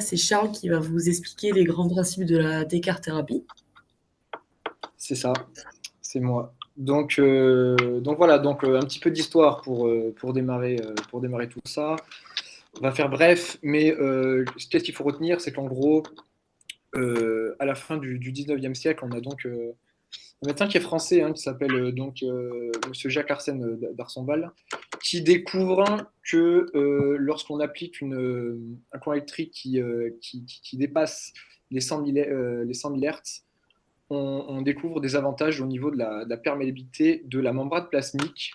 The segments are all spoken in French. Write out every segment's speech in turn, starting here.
c'est Charles qui va vous expliquer les grands principes de la Descartes-thérapie. C'est ça, c'est moi. Donc voilà, un petit peu d'histoire pour démarrer tout ça. On va faire bref, mais qu'est-ce qu'il faut retenir, c'est qu'en gros, à la fin du 19e siècle, on a donc un médecin qui est français, hein, qui s'appelle Monsieur Jacques Arsène d'Arsonval, qui découvre que lorsqu'on applique un courant électrique qui dépasse les 100 000, les 100 000 Hertz, on découvre des avantages au niveau de la perméabilité de la membrane plasmique,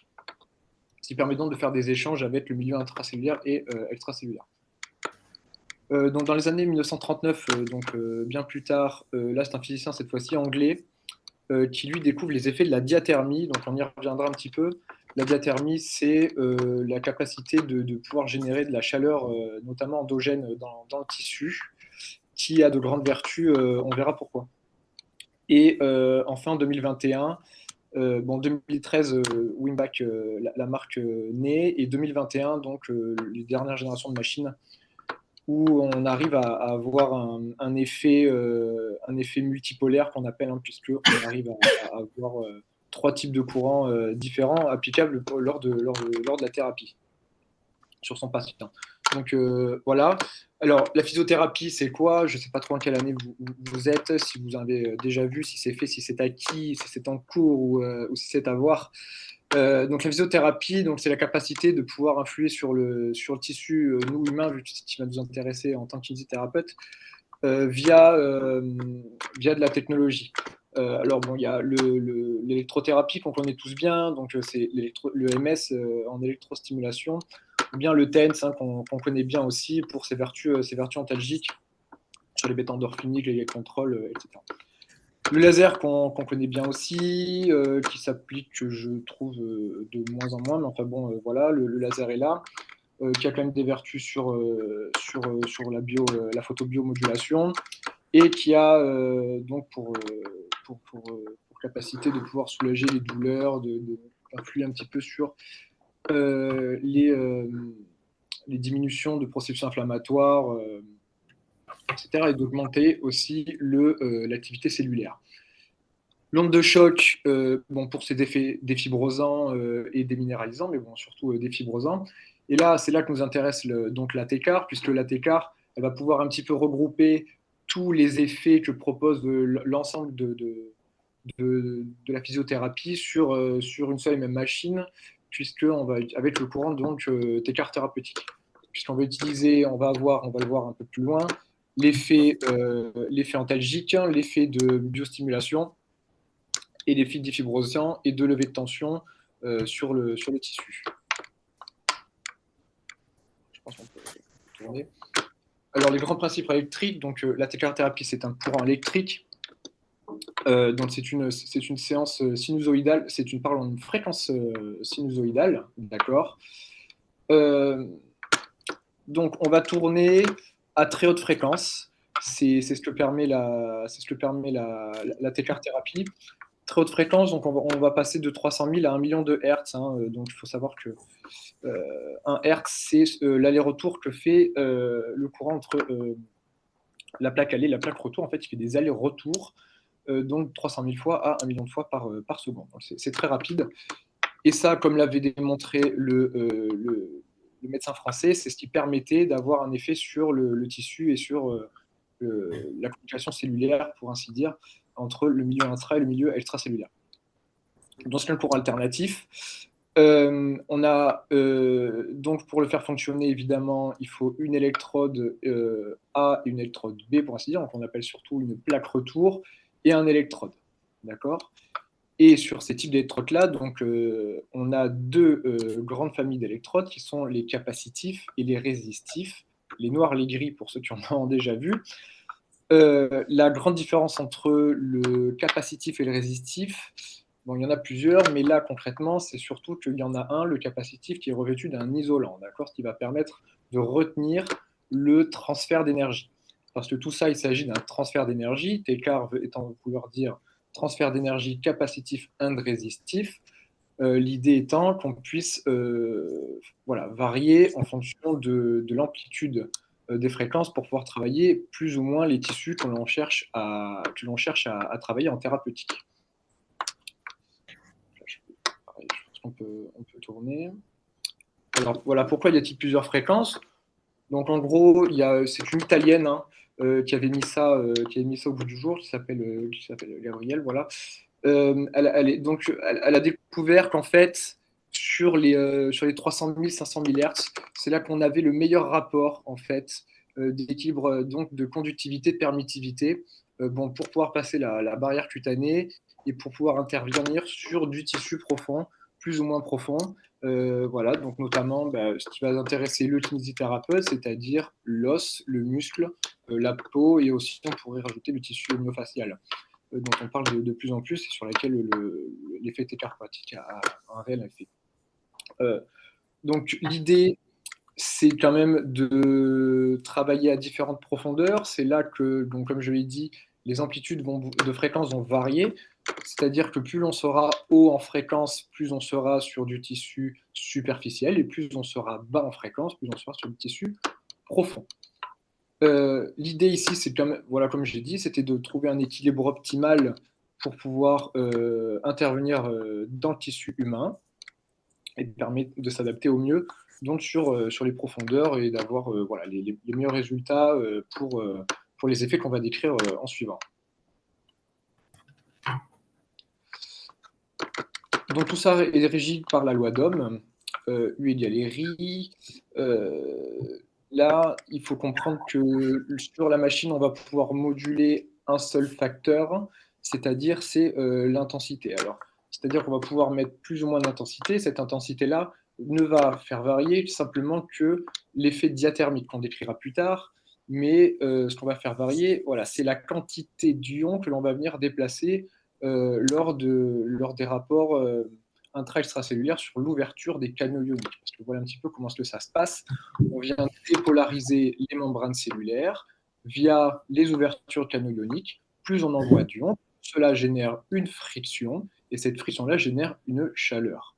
ce qui permet donc de faire des échanges avec le milieu intracellulaire et extracellulaire. Donc dans les années 1939, bien plus tard, là c'est un physicien cette fois-ci anglais, qui lui découvre les effets de la diathermie, donc on y reviendra un petit peu. La diathermie, c'est la capacité de pouvoir générer de la chaleur, notamment endogène dans le tissu, qui a de grandes vertus, on verra pourquoi. Et enfin, en 2021, 2013, Wimbach, la marque naît, et 2021, donc les dernières générations de machines, où on arrive à avoir un effet multipolaire qu'on appelle, hein, puisqu'on arrive à avoir trois types de courants différents applicables lors de la thérapie sur son patient. Donc voilà. Alors, la physiothérapie, c'est quoi? Je ne sais pas trop en quelle année vous êtes, si vous avez déjà vu, si c'est fait, si c'est acquis, si c'est en cours ou si c'est à voir. Donc la physiothérapie, donc c'est la capacité de pouvoir influer sur le tissu, nous humains, vu que c'est ce qui va nous intéresser en tant que kinésithérapeute, via de la technologie. Alors bon, il y a l'électrothérapie qu'on connaît tous bien, donc c'est le MS en électrostimulation, ou bien le TENS, hein, qu'on connaît bien aussi pour ses vertus antalgiques sur les bêta endorphiniques, les contrôles, etc. Le laser qu'on connaît bien aussi, qui s'applique, je trouve, de moins en moins, mais enfin bon, voilà, le laser est là, qui a quand même des vertus sur la photobiomodulation, et qui a donc pour capacité de pouvoir soulager les douleurs, d'influer un petit peu sur les diminutions de processus inflammatoires, etc., et d'augmenter aussi l'activité cellulaire. L'onde de choc, pour ses effets défibrosants et déminéralisants, mais bon, surtout défibrosants. Et là, c'est là que nous intéresse donc la TCAR, puisque la TCAR, elle va pouvoir un petit peu regrouper tous les effets que propose l'ensemble de la physiothérapie sur une seule et même machine, puisqu'on va, avec le courant donc TCAR thérapeutique. Puisqu'on va utiliser, on va le voir un peu plus loin, l'effet antalgique, l'effet de biostimulation, et des fils défibrosants et de levée de tension sur le tissu. Je pense qu'on peut tourner. Alors, les grands principes électriques, donc la thérapie, c'est un courant électrique. Donc, c'est une séance sinusoïdale, pardon, une fréquence sinusoïdale, d'accord. Donc, on va tourner à très haute fréquence. C'est ce que permet la thérapie. Très haute fréquence, donc on va passer de 300 000 à 1 million de Hertz. Hein, donc il faut savoir que 1 Hertz, c'est l'aller-retour que fait le courant entre la plaque aller et la plaque retour. En fait, il fait des allers-retours, donc 300 000 fois à 1 million de fois par seconde. Donc c'est très rapide. Et ça, comme l'avait démontré le médecin français, c'est ce qui permettait d'avoir un effet sur le tissu et sur la communication cellulaire, pour ainsi dire, entre le milieu intra et le milieu extracellulaire. Dans ce cas, le courant alternatif, on a donc pour le faire fonctionner, évidemment, il faut une électrode A et une électrode B, pour ainsi dire. Donc on appelle surtout une plaque retour et un électrode. D'accord. Et sur ces types d'électrodes-là, donc, on a deux grandes familles d'électrodes qui sont les capacitifs et les résistifs, les noirs, les gris pour ceux qui en ont déjà vu. La grande différence entre le capacitif et le résistif, bon, il y en a plusieurs, mais là concrètement, c'est surtout qu'il y en a un, le capacitif, qui est revêtu d'un isolant, d'accord, ce qui va permettre de retenir le transfert d'énergie. Parce que tout ça, il s'agit d'un transfert d'énergie, TCAR étant vouloir dire transfert d'énergie capacitif and résistif, l'idée étant qu'on puisse varier en fonction de l'amplitude des fréquences pour pouvoir travailler plus ou moins les tissus que l'on cherche à travailler en thérapeutique. Pareil, je pense on peut tourner. Alors voilà, pourquoi y a-t-il plusieurs fréquences? Donc en gros, c'est une Italienne qui avait qui avait mis ça au bout du jour, qui s'appelle Gabrielle, voilà. Elle a découvert qu'en fait, sur les 300 000, 500 000 Hertz, c'est là qu'on avait le meilleur rapport en fait d'équilibre donc de conductivité, de permittivité, bon, pour pouvoir passer la barrière cutanée et pour pouvoir intervenir sur du tissu profond, plus ou moins profond. Voilà, donc notamment ce qui va intéresser le kinésithérapeute, c'est-à-dire l'os, le muscle, la peau et aussi on pourrait rajouter le tissu myofascial dont on parle de plus en plus et sur laquelle l'effet thérapeutique a un réel effet. Donc l'idée, c'est quand même de travailler à différentes profondeurs. C'est là que, donc, comme je l'ai dit, les amplitudes de fréquence vont varier. C'est-à-dire que plus l'on sera haut en fréquence, plus on sera sur du tissu superficiel, et plus on sera bas en fréquence, plus on sera sur du tissu profond. L'idée ici, c'est voilà, comme je l'ai dit, c'était de trouver un équilibre optimal pour pouvoir intervenir dans le tissu humain et permettre de s'adapter au mieux donc sur les profondeurs et d'avoir voilà, les meilleurs résultats pour les effets qu'on va décrire en suivant. Donc tout ça est régi par la loi d'Ohm, U égale RI. Là, il faut comprendre que sur la machine, on va pouvoir moduler un seul facteur, c'est-à-dire c'est l'intensité. Alors, c'est-à-dire qu'on va pouvoir mettre plus ou moins d'intensité. Cette intensité-là ne va faire varier simplement que l'effet diathermique qu'on décrira plus tard. Mais ce qu'on va faire varier, voilà, c'est la quantité d'ions que l'on va venir déplacer lors des rapports intra-extracellulaires sur l'ouverture des canaux ioniques. Parce que voilà un petit peu comment est-ce que ça se passe. On vient dépolariser les membranes cellulaires via les ouvertures de canaux ioniques. Plus on envoie d'ions, cela génère une friction, et cette friction-là génère une chaleur.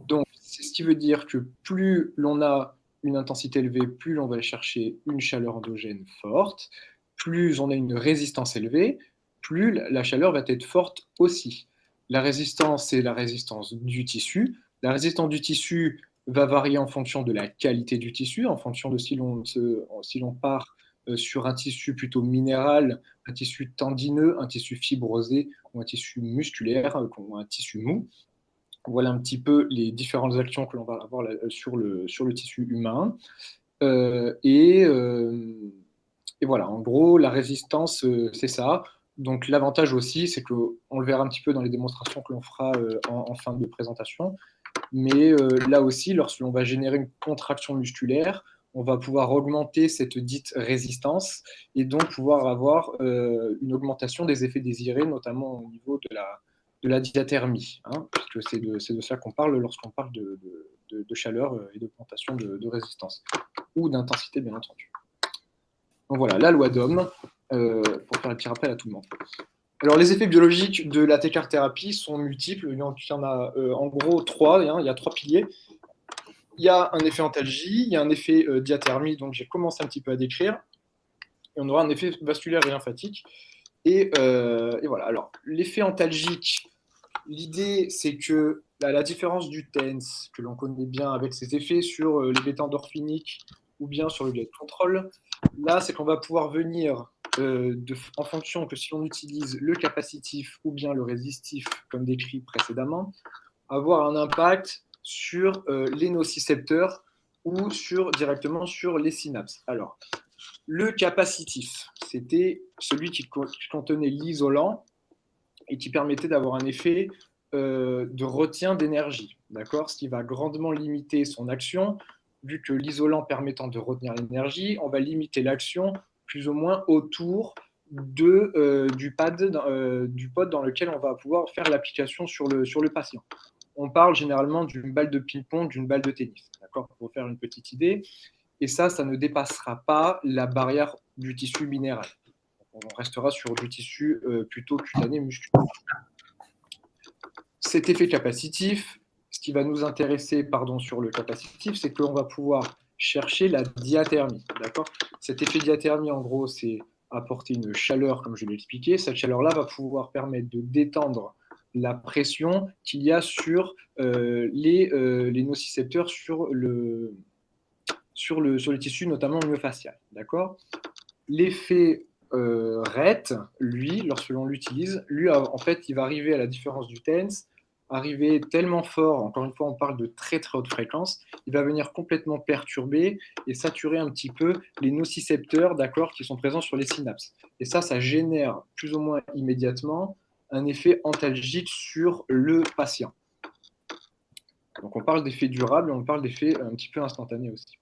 Donc, c'est ce qui veut dire que plus l'on a une intensité élevée, plus on va aller chercher une chaleur endogène forte, plus on a une résistance élevée, plus la chaleur va être forte aussi. La résistance, c'est la résistance du tissu. La résistance du tissu va varier en fonction de la qualité du tissu, en fonction de si l'on part sur un tissu plutôt minéral, un tissu tendineux, un tissu fibrosé ou un tissu musculaire, ou un tissu mou. Voilà un petit peu les différentes actions que l'on va avoir sur le tissu humain. Et voilà, en gros, la résistance, c'est ça. Donc l'avantage aussi, c'est qu'on le verra un petit peu dans les démonstrations que l'on fera en fin de présentation. Mais là aussi, lorsque l'on va générer une contraction musculaire, on va pouvoir augmenter cette dite résistance et donc pouvoir avoir une augmentation des effets désirés, notamment au niveau de la diathermie, hein, puisque c'est de ça qu'on parle lorsqu'on parle de chaleur et d'augmentation de résistance, ou d'intensité, bien entendu. Donc voilà, la loi d'Ohm, pour faire un petit rappel à tout le monde. Alors, les effets biologiques de la thérapie sont multiples. Il y en a en gros trois. Il y a trois piliers. Il y a un effet antalgie, il y a un effet diathermie, donc j'ai commencé un petit peu à décrire. Et on aura un effet vasculaire et lymphatique. Et voilà. Alors, l'effet antalgique, l'idée, c'est que la différence du TENS, que l'on connaît bien avec ses effets sur les bêta endorphiniques ou bien sur le gate control, là, c'est qu'on va pouvoir venir en fonction que si on utilise le capacitif ou bien le résistif, comme décrit précédemment, avoir un impact sur les nocicepteurs ou directement sur les synapses. Alors, le capacitif, c'était celui qui contenait l'isolant et qui permettait d'avoir un effet de retien d'énergie, d'accord, ce qui va grandement limiter son action, vu que l'isolant permettant de retenir l'énergie, on va limiter l'action plus ou moins autour du pod dans lequel on va pouvoir faire l'application sur le patient. On parle généralement d'une balle de ping-pong, d'une balle de tennis, d'accord, pour vous faire une petite idée. Et ça ne dépassera pas la barrière du tissu minéral. On restera sur du tissu plutôt cutané musculaire. Cet effet capacitif, ce qui va nous intéresser sur le capacitif, c'est qu'on va pouvoir chercher la diathermie. D'accord? Cet effet diathermie, en gros, c'est apporter une chaleur, comme je l'ai expliqué. Cette chaleur-là va pouvoir permettre de détendre la pression qu'il y a sur les nocicepteurs sur le tissu, notamment myofascial. D'accord? L'effet RET, lui, lorsque l'on l'utilise, lui, en fait, il va arriver à la différence du TENS, arriver tellement fort, encore une fois, on parle de très très haute fréquence, il va venir complètement perturber et saturer un petit peu les nocicepteurs, d'accord, qui sont présents sur les synapses. Et ça génère plus ou moins immédiatement un effet antalgique sur le patient. Donc on parle d'effet durable et on parle d'effet un petit peu instantané aussi.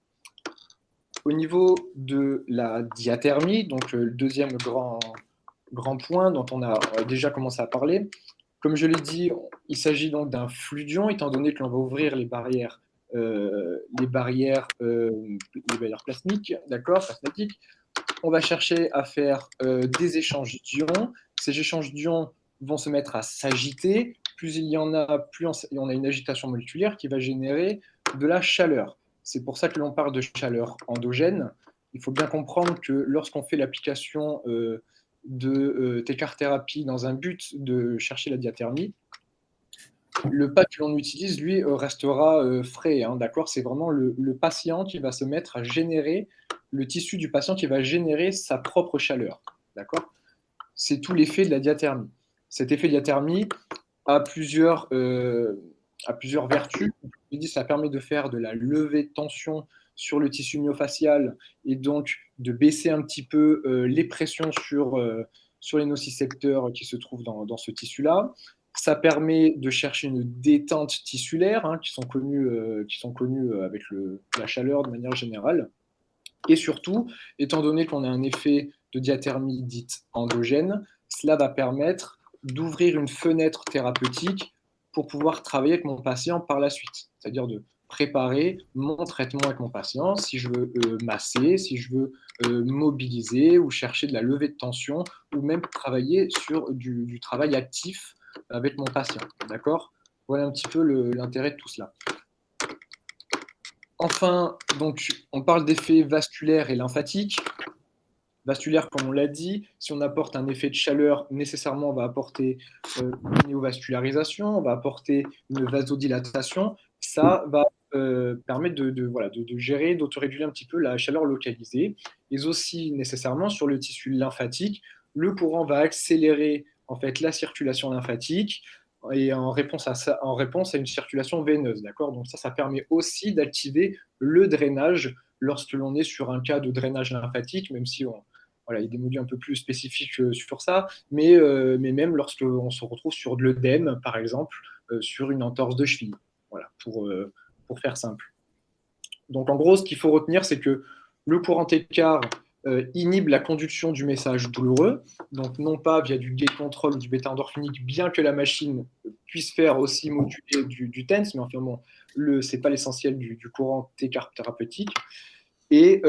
Au niveau de la diathermie, donc le deuxième grand point dont on a déjà commencé à parler, comme je l'ai dit, il s'agit donc d'un fluidion, étant donné que l'on va ouvrir les barrières plasmiques, d'accord, plasmatiques. On va chercher à faire des échanges d'ions. Ces échanges d'ions vont se mettre à s'agiter. Plus il y en a, plus on a une agitation moléculaire qui va générer de la chaleur. C'est pour ça que l'on parle de chaleur endogène. Il faut bien comprendre que lorsqu'on fait l'application de técarthérapie dans un but de chercher la diathermie, le pas que l'on utilise, lui, restera frais. Hein, d'accord? C'est vraiment le patient qui va se mettre à générer, le tissu du patient qui va générer sa propre chaleur. D'accord? C'est tout l'effet de la diathermie. Cet effet de diathermie a plusieurs vertus. Je dis, ça permet de faire de la levée de tension sur le tissu myofascial et donc de baisser un petit peu les pressions sur les nocicepteurs qui se trouvent dans ce tissu-là. Ça permet de chercher une détente tissulaire, hein, qui sont connues avec la chaleur de manière générale. Et surtout, étant donné qu'on a un effet de diathermie dite endogène, cela va permettre d'ouvrir une fenêtre thérapeutique pour pouvoir travailler avec mon patient par la suite. C'est-à-dire de préparer mon traitement avec mon patient, si je veux masser, si je veux mobiliser ou chercher de la levée de tension, ou même travailler sur du travail actif avec mon patient. D'accord? Voilà un petit peu l'intérêt de tout cela. Enfin, donc, on parle d'effets vasculaires et lymphatiques. Vasculaire, comme on l'a dit, si on apporte un effet de chaleur, nécessairement, on va apporter une néovascularisation, on va apporter une vasodilatation. Ça va permettre de gérer, d'autoréguler un petit peu la chaleur localisée. Et aussi, nécessairement, sur le tissu lymphatique, le courant va accélérer en fait la circulation lymphatique et en réponse à une circulation veineuse. D'accord? Donc ça permet aussi d'activer le drainage lorsque l'on est sur un cas de drainage lymphatique, même si voilà, il y a des modules un peu plus spécifiques sur ça, mais même lorsqu'on se retrouve sur de l'œdème, par exemple, sur une entorse de cheville, voilà, pour faire simple. Donc en gros, ce qu'il faut retenir, c'est que le courant écart inhibe la conduction du message douloureux, donc non pas via du gate control ou du bêta-endorphinique, bien que la machine puisse faire aussi moduler du TENS, mais enfin bon, ce n'est pas l'essentiel du courant écart thérapeutique. Et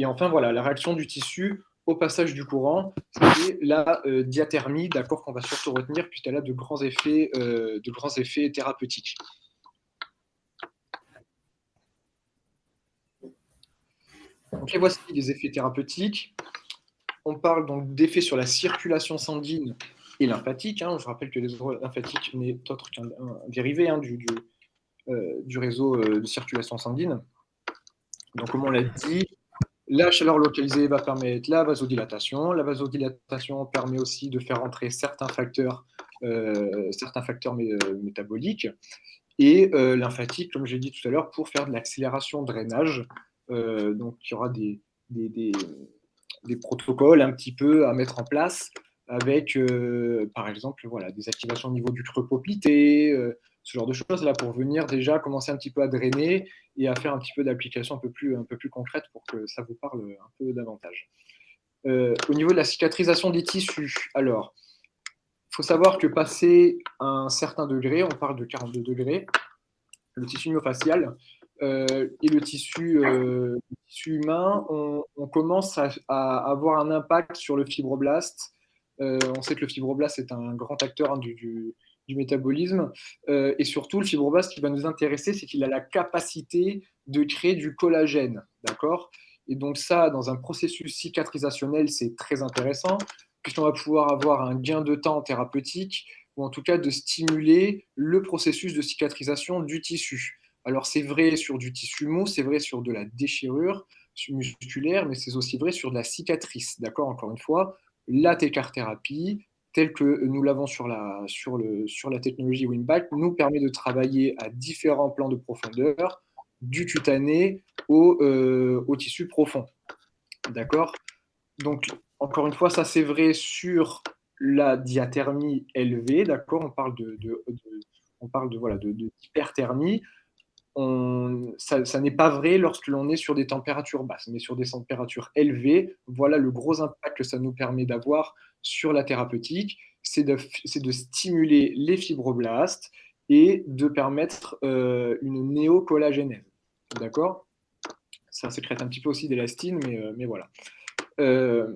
enfin, voilà, la réaction du tissu au passage du courant, c'est la diathermie, d'accord, qu'on va surtout retenir puisqu'elle a de grands effets thérapeutiques. Donc, voici les effets thérapeutiques. On parle donc d'effets sur la circulation sanguine et lymphatique. Hein. Je rappelle que les lymphatiques n'est autre qu'un dérivé du réseau de circulation sanguine. Donc, comme on l'a dit, la chaleur localisée va permettre la vasodilatation. La vasodilatation permet aussi de faire entrer certains facteurs métaboliques. Et lymphatique, comme j'ai dit tout à l'heure, pour faire de l'accélération drainage. Donc, il y aura des protocoles un petit peu à mettre en place avec, par exemple, voilà, des activations au niveau du creux poplité, ce genre de choses là pour venir déjà commencer un petit peu à drainer et à faire un petit peu d'application un peu plus concrète pour que ça vous parle un peu davantage. Au niveau de la cicatrisation des tissus, alors, il faut savoir que passé un certain degré, on parle de 42 degrés, le tissu myofascial et le tissu humain, on commence à avoir un impact sur le fibroblast. On sait que le fibroblast est un grand acteur hein, du métabolisme. Et surtout, le fibroblast, ce qui va nous intéresser, c'est qu'il a la capacité de créer du collagène. D'accord? Et donc ça, dans un processus cicatrisationnel, c'est très intéressant, puisqu'on va pouvoir avoir un gain de temps thérapeutique, ou en tout cas de stimuler le processus de cicatrisation du tissu. Alors c'est vrai sur du tissu mou, c'est vrai sur de la déchirure musculaire, mais c'est aussi vrai sur de la cicatrice. D'accord? Encore une fois, la técarthérapie, telle que nous l'avons sur la technologie Winback, nous permet de travailler à différents plans de profondeur, du cutané au tissu profond. D'accord? Donc, encore une fois, ça c'est vrai sur la diathermie élevée, d'accord? On parle voilà, d'hyperthermie. Ça n'est pas vrai lorsque l'on est sur des températures basses, mais sur des températures élevées. Voilà le gros impact que ça nous permet d'avoir sur la thérapeutique, c'est de stimuler les fibroblastes et de permettre une néocollagénèse. D'accord? Ça sécrète un petit peu aussi d'élastine, mais voilà. Euh,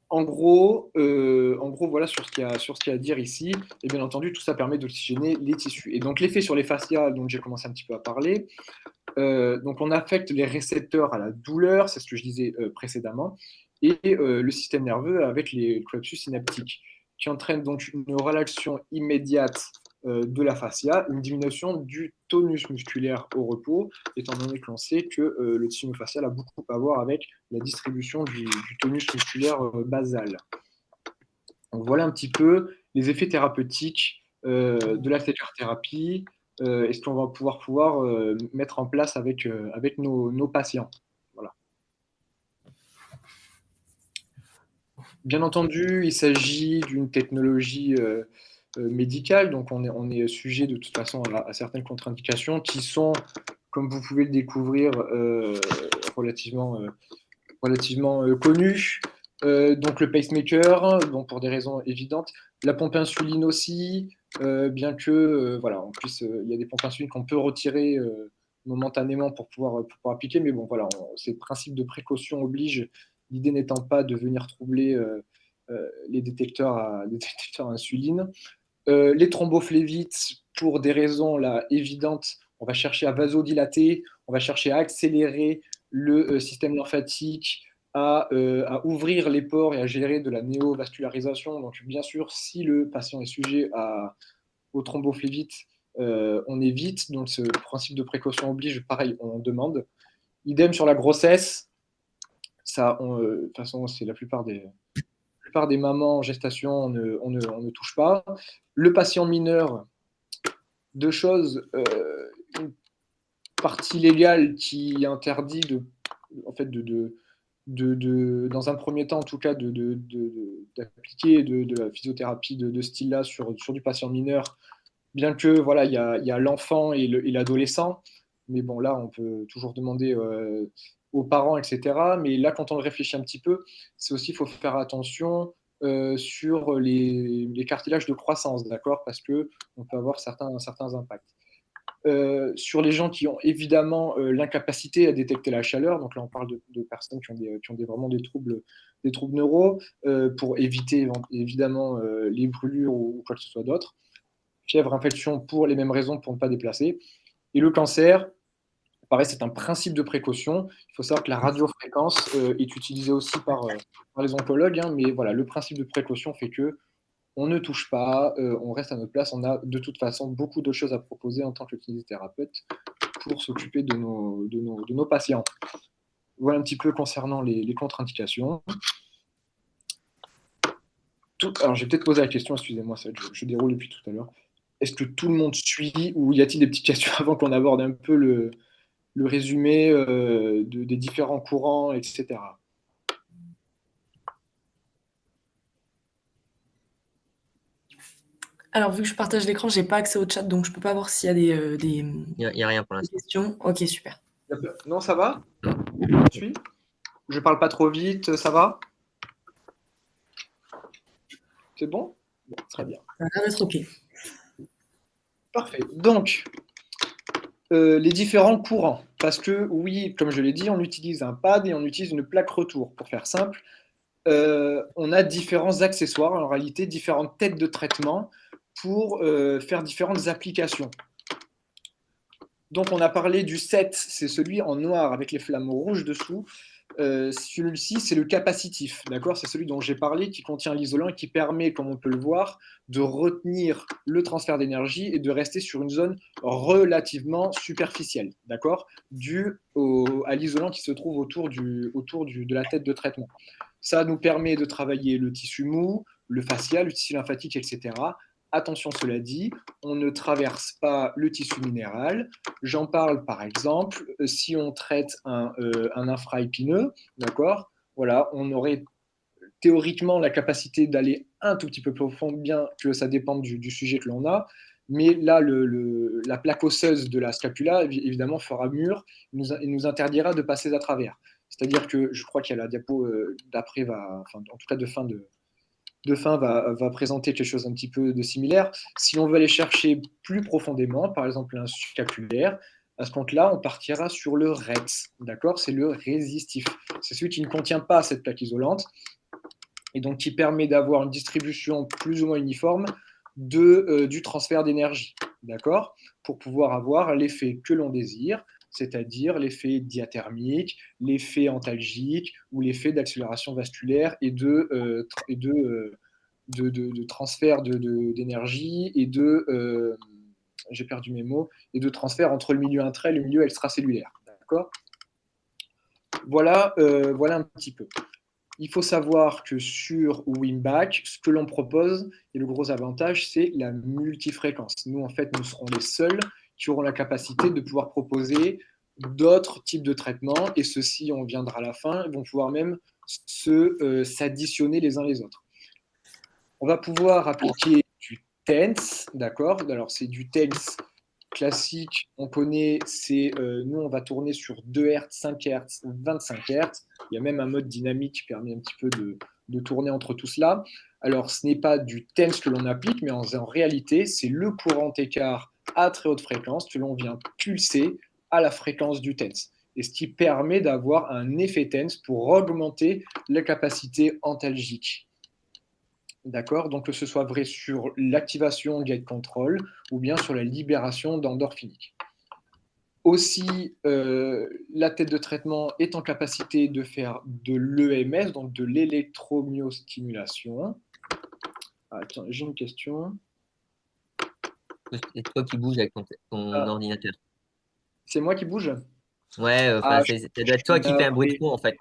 en gros, voilà sur ce qu'il y a à dire ici. Et bien entendu, tout ça permet d'oxygéner les tissus. Et donc, l'effet sur les fascias, dont j'ai commencé un petit peu à parler, donc on affecte les récepteurs à la douleur, c'est ce que je disais précédemment, et le système nerveux avec les plexus synaptiques, qui entraînent donc une relaxation immédiate de la fascia, une diminution du tonus musculaire au repos, étant donné que l'on sait que le tissu facial a beaucoup à voir avec la distribution du tonus musculaire basal. Donc voilà un petit peu les effets thérapeutiques de la thérapie et ce qu'on va pouvoir mettre en place avec nos patients. Voilà. Bien entendu, il s'agit d'une technologie médicale, donc on est sujet de toute façon à certaines contre-indications qui sont, comme vous pouvez le découvrir, relativement connues. Donc le pacemaker, donc pour des raisons évidentes, la pompe insuline aussi, bien que voilà, il y a des pompes insuline qu'on peut retirer momentanément pour pouvoir appliquer, mais bon voilà, c'est le principe de précaution oblige, l'idée n'étant pas de venir troubler les les détecteurs à insuline. Les thrombophlébite, pour des raisons là, évidentes, on va chercher à vasodilater, on va chercher à accélérer le système lymphatique, à ouvrir les pores et à gérer de la néovascularisation. Donc, bien sûr, si le patient est sujet au thrombophlébite, on évite. Donc, ce principe de précaution oblige, pareil, on demande. Idem sur la grossesse. Ça, de toute façon, c'est la plupart des mamans en gestation, on ne touche pas. Le patient mineur, deux choses. Une partie légale qui interdit en fait dans un premier temps en tout cas, d'appliquer de la physiothérapie de ce style-là sur du patient mineur, bien que voilà, il y a l'enfant et l'adolescent, mais bon là on peut toujours demander aux parents, etc. Mais là quand on réfléchit un petit peu, c'est aussi il faut faire attention sur les cartilages de croissance, d'accord, parce que on peut avoir certains impacts. Sur les gens qui ont évidemment l'incapacité à détecter la chaleur, donc là on parle de personnes qui ont vraiment des troubles neuro, pour éviter évidemment les brûlures ou quoi que ce soit d'autre. Fièvre, infection pour les mêmes raisons pour ne pas déplacer. Et le cancer, pareil, c'est un principe de précaution. Il faut savoir que la radiofréquence est utilisée aussi par les oncologues, hein, mais voilà, le principe de précaution fait que on ne touche pas, on reste à notre place. On a de toute façon beaucoup de choses à proposer en tant que kinésithérapeute pour s'occuper de nos patients. Voilà un petit peu concernant les contre-indications. Alors, j'ai peut-être posé la question, excusez-moi, je déroule depuis tout à l'heure. Est-ce que tout le monde suit ou y a-t-il des petites questions avant qu'on aborde un peu le résumé des différents courants, etc. Alors, vu que je partage l'écran, j'ai pas accès au chat, donc je peux pas voir s'il y a Y a rien pour des l'instant. questions. Ok, super. Non, ça va? Je suis? Je parle pas trop vite, ça va? C'est bon? Bon, très bien. Ça a l'air d'être ok. Parfait. Donc, les différents courants. Parce que oui, comme je l'ai dit, on utilise un pad et on utilise une plaque retour. Pour faire simple, on a différents accessoires, en réalité différentes têtes de traitement pour faire différentes applications. Donc, on a parlé du 7, c'est celui en noir avec les flammes rouges dessous. Celui-ci, c'est le capacitif, d'accord? C'est celui dont j'ai parlé, qui contient l'isolant et qui permet, comme on peut le voir, de retenir le transfert d'énergie et de rester sur une zone relativement superficielle, d'accord? Dû à l'isolant qui se trouve autour de la tête de traitement. Ça nous permet de travailler le tissu mou, le facial, le tissu lymphatique, etc. Attention, cela dit, on ne traverse pas le tissu minéral. J'en parle par exemple si on traite un infraépineux, d'accord? Voilà, on aurait théoriquement la capacité d'aller un tout petit peu plus profond, bien que ça dépende du sujet que l'on a. Mais là, la plaque osseuse de la scapula, évidemment, fera mur et nous interdira de passer à travers. C'est-à-dire que je crois qu'il y a la diapo d'après, enfin, en tout cas de fin va présenter quelque chose un petit peu de similaire. Si on veut aller chercher plus profondément, par exemple un scapulaire, à ce compte-là, on partira sur le REX, d'accord? C'est le résistif. C'est celui qui ne contient pas cette plaque isolante et donc qui permet d'avoir une distribution plus ou moins uniforme du transfert d'énergie, d'accord? Pour pouvoir avoir l'effet que l'on désire, c'est-à-dire l'effet diathermique, l'effet antalgique ou l'effet d'accélération vasculaire et de transfert d'énergie et j'ai perdu mes mots, et de transfert entre le milieu intra et le milieu extracellulaire. D'accord? Voilà un petit peu. Il faut savoir que sur Wimback, ce que l'on propose, et le gros avantage, c'est la multifréquence. Nous, en fait, nous serons les seuls qui auront la capacité de pouvoir proposer d'autres types de traitements, et ceux-ci, on viendra à la fin, vont pouvoir même s'additionner les uns les autres. On va pouvoir appliquer du TENS, d'accord? Alors, c'est du TENS classique, on connaît, nous, on va tourner sur 2 Hz, 5 Hz, 25 Hz. Il y a même un mode dynamique qui permet un petit peu de tourner entre tout cela. Alors, ce n'est pas du TENS que l'on applique, mais en réalité, c'est le courant écart à très haute fréquence que l'on vient pulser à la fréquence du TENS. Et ce qui permet d'avoir un effet TENS pour augmenter la capacité antalgique. D'accord? Donc que ce soit vrai sur l'activation gate control ou bien sur la libération d'endorphinique. Aussi, la tête de traitement est en capacité de faire de l'EMS, donc de l'électromyostimulation. Attends, j'ai une question. C'est toi qui bouges avec ton ordinateur. C'est moi qui bouge? Ouais, ça doit être toi qui fais un bruit de fond en fait.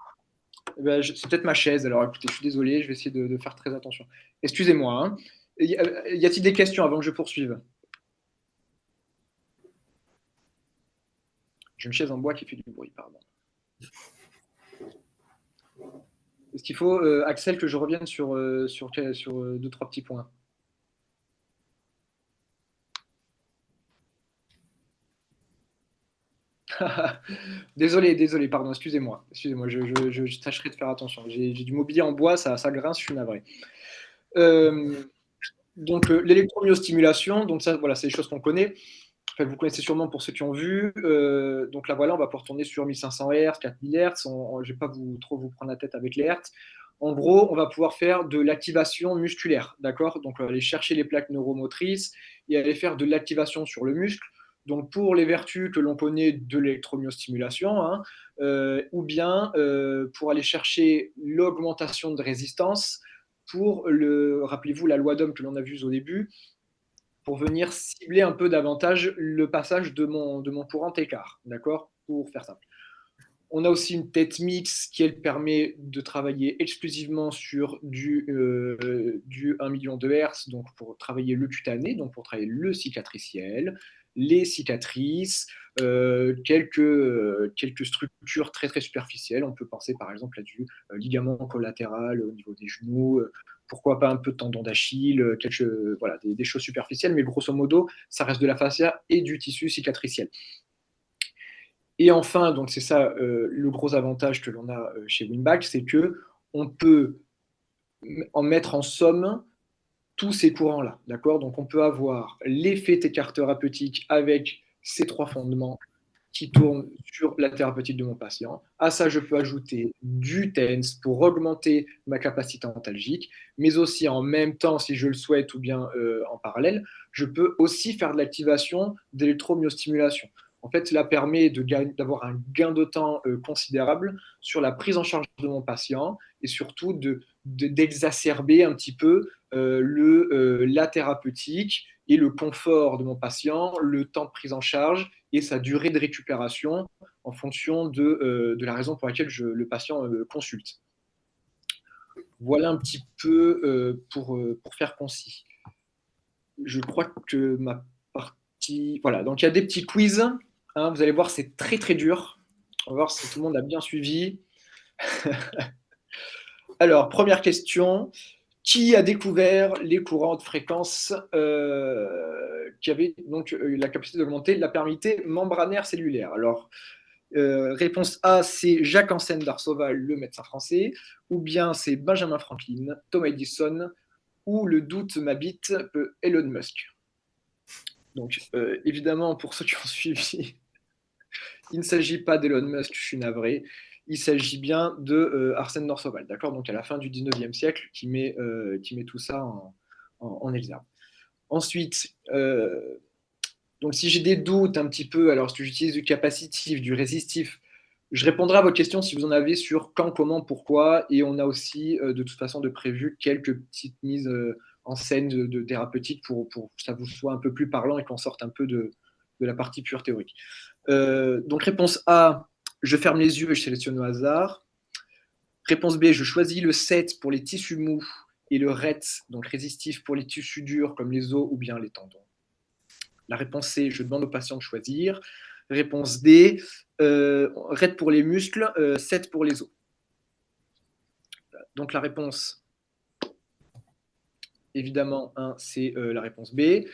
Ben, c'est peut-être ma chaise, alors écoutez, je suis désolé, je vais essayer de faire très attention. Excusez-moi. Hein. Y a-t-il des questions avant que je poursuive? J'ai une chaise en bois qui fait du bruit, pardon. Est-ce qu'il faut, Axel, que je revienne sur 2-3 petits points? Désolé, pardon, excusez-moi, je tâcherai de faire attention. J'ai du mobilier en bois, ça grince, je suis navré. Donc, l'électromyostimulation, donc ça, voilà, c'est des choses qu'on connaît. Enfin, vous connaissez sûrement pour ceux qui ont vu. Donc là, voilà, on va pouvoir tourner sur 1500 Hz, 4000 Hz. Je ne vais pas trop vous prendre la tête avec les Hz. En gros, on va pouvoir faire de l'activation musculaire, d'accord? Donc, on va aller chercher les plaques neuromotrices et aller faire de l'activation sur le muscle. Donc, pour les vertus que l'on connaît de l'électromyostimulation, hein, ou bien pour aller chercher l'augmentation de résistance pour rappelez-vous la loi d'Ohm que l'on a vue au début, pour venir cibler un peu davantage le passage de mon courant écart, d'accord? Pour faire simple. On a aussi une tête mix qui, elle, permet de travailler exclusivement sur du 1 million de Hertz, donc pour travailler le cutané, donc pour travailler le cicatriciel, les cicatrices, quelques structures très très superficielles. On peut penser par exemple à du ligament collatéral au niveau des genoux, pourquoi pas un peu de tendon d'Achille, voilà, des choses superficielles, mais grosso modo, ça reste de la fascia et du tissu cicatriciel. Et enfin, donc c'est ça le gros avantage que l'on a chez Winback, c'est que on peut en mettre en somme tous ces courants-là, d'accord? Donc on peut avoir l'effet écart thérapeutique avec ces 3 fondements qui tourne sur la thérapeutique de mon patient. À ça, je peux ajouter du TENS pour augmenter ma capacité antalgique, mais aussi en même temps, si je le souhaite, ou bien en parallèle, je peux aussi faire de l'activation d'électromyostimulation. En fait, cela permet d'avoir un gain de temps considérable sur la prise en charge de mon patient et surtout d'exacerber un petit peu la thérapeutique et le confort de mon patient, le temps de prise en charge et sa durée de récupération en fonction de la raison pour laquelle le patient consulte. Voilà un petit peu pour faire concis. Je crois que ma partie... Voilà, donc il y a des petits quiz. Hein, vous allez voir, c'est très très dur. On va voir si tout le monde a bien suivi. Alors, première question. Qui a découvert les courants de fréquence qui avaient donc la capacité d'augmenter la perméabilité membranaire cellulaire? Alors, réponse A, c'est Jacques Ansen d'Arsoval, le médecin français, ou bien c'est Benjamin Franklin, Thomas Edison, ou le doute m'habite, Elon Musk. Donc, évidemment, pour ceux qui ont suivi, il ne s'agit pas d'Elon Musk, je suis navré. Il s'agit bien de Arsène Dorsoval, d'accord? Donc à la fin du 19e siècle, qui met tout ça en exergue. Ensuite, donc si j'ai des doutes un petit peu, alors si j'utilise du capacitif, du résistif, je répondrai à votre question si vous en avez sur quand, comment, pourquoi, et on a aussi de toute façon de prévu quelques petites mises en scène de thérapeutique pour que ça vous soit un peu plus parlant et qu'on sorte un peu de la partie pure théorique. Donc réponse A, je ferme les yeux et je sélectionne au hasard. Réponse B, je choisis le 7 pour les tissus mous et le RET, donc résistif pour les tissus durs comme les os ou bien les tendons. La réponse C, je demande au patient de choisir. Réponse D, RET pour les muscles, 7 pour les os. Donc la réponse, évidemment, c'est la réponse B.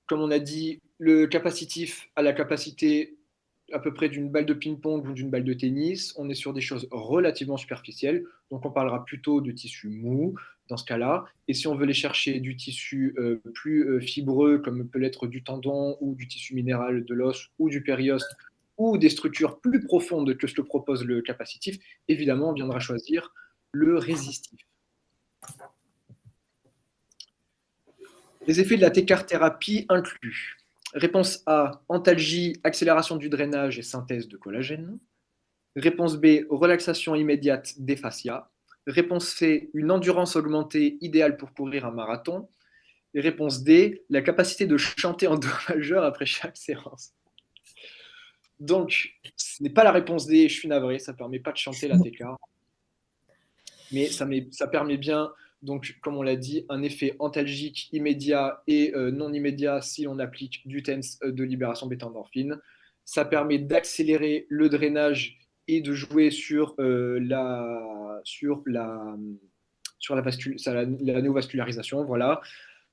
Comme on a dit, le capacitif a la capacité à peu près d'une balle de ping-pong ou d'une balle de tennis. On est sur des choses relativement superficielles, donc on parlera plutôt de tissu mou dans ce cas-là. Et si on veut aller chercher du tissu plus fibreux, comme peut l'être du tendon ou du tissu minéral de l'os ou du périoste, ou des structures plus profondes que ce que propose le capacitif, évidemment, on viendra choisir le résistif. Les effets de la técarthérapie incluent réponse A, antalgie, accélération du drainage et synthèse de collagène. Réponse B, relaxation immédiate des fascias. Réponse C, une endurance augmentée idéale pour courir un marathon. Et réponse D, la capacité de chanter en do majeur après chaque séance. Donc, ce n'est pas la réponse D, je suis navré, ça ne permet pas de chanter la TK. Mais ça permet bien, donc, comme on l'a dit, un effet antalgique immédiat et non immédiat si on applique du TENS de libération bêta-endorphine. Ça permet d'accélérer le drainage et de jouer sur la néovascularisation. Voilà.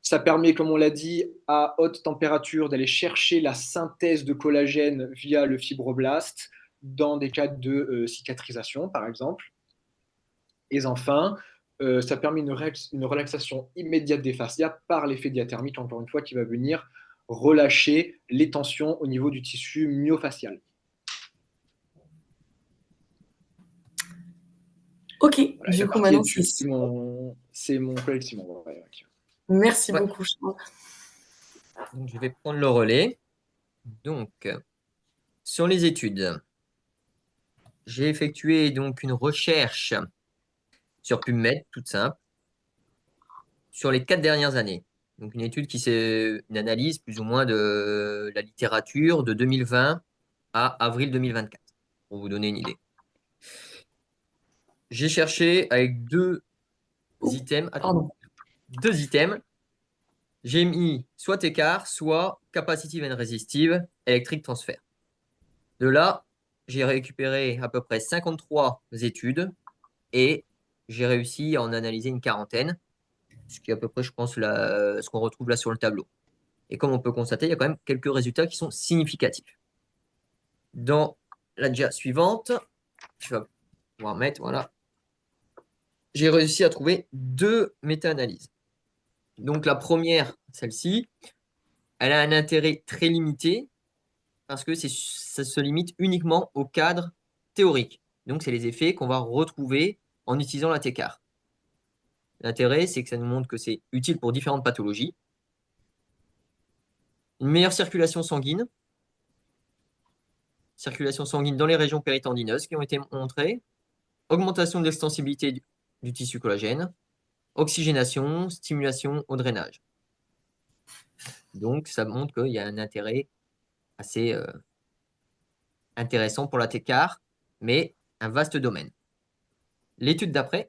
Ça permet, comme on l'a dit, à haute température d'aller chercher la synthèse de collagène via le fibroblast dans des cas de cicatrisation, par exemple. Et enfin, ça permet une relaxation immédiate des fascias par l'effet diathermique, encore une fois, qui va venir relâcher les tensions au niveau du tissu myofacial. Ok, voilà, du coup, maintenant, c'est mon collègue Simon. Ouais. Merci beaucoup, Charles. Donc, je vais prendre le relais. Donc, sur les études, j'ai effectué donc une recherche sur PubMed, toute simple, sur les 4 dernières années. Donc, une étude une analyse plus ou moins de la littérature de 2020 à avril 2024, pour vous donner une idée. J'ai cherché avec deux items. Deux items. J'ai mis soit écart, soit capacitive and resistive electric transfer. De là, j'ai récupéré à peu près 53 études et j'ai réussi à en analyser une quarantaine, ce qui est à peu près, je pense, ce qu'on retrouve là sur le tableau. Et comme on peut constater, il y a quand même quelques résultats qui sont significatifs. Dans la dia suivante, je vais pouvoir mettre, voilà, j'ai réussi à trouver deux méta-analyses. Donc la première, celle-ci, elle a un intérêt très limité parce que ça se limite uniquement au cadre théorique. Donc, c'est les effets qu'on va retrouver en utilisant la TCAR. L'intérêt, c'est que ça nous montre que c'est utile pour différentes pathologies. Une meilleure circulation sanguine dans les régions péritendineuses qui ont été montrées, augmentation de l'extensibilité du tissu collagène, oxygénation, stimulation au drainage. Donc, ça montre qu'il y a un intérêt assez intéressant pour la TCAR, mais un vaste domaine. L'étude d'après.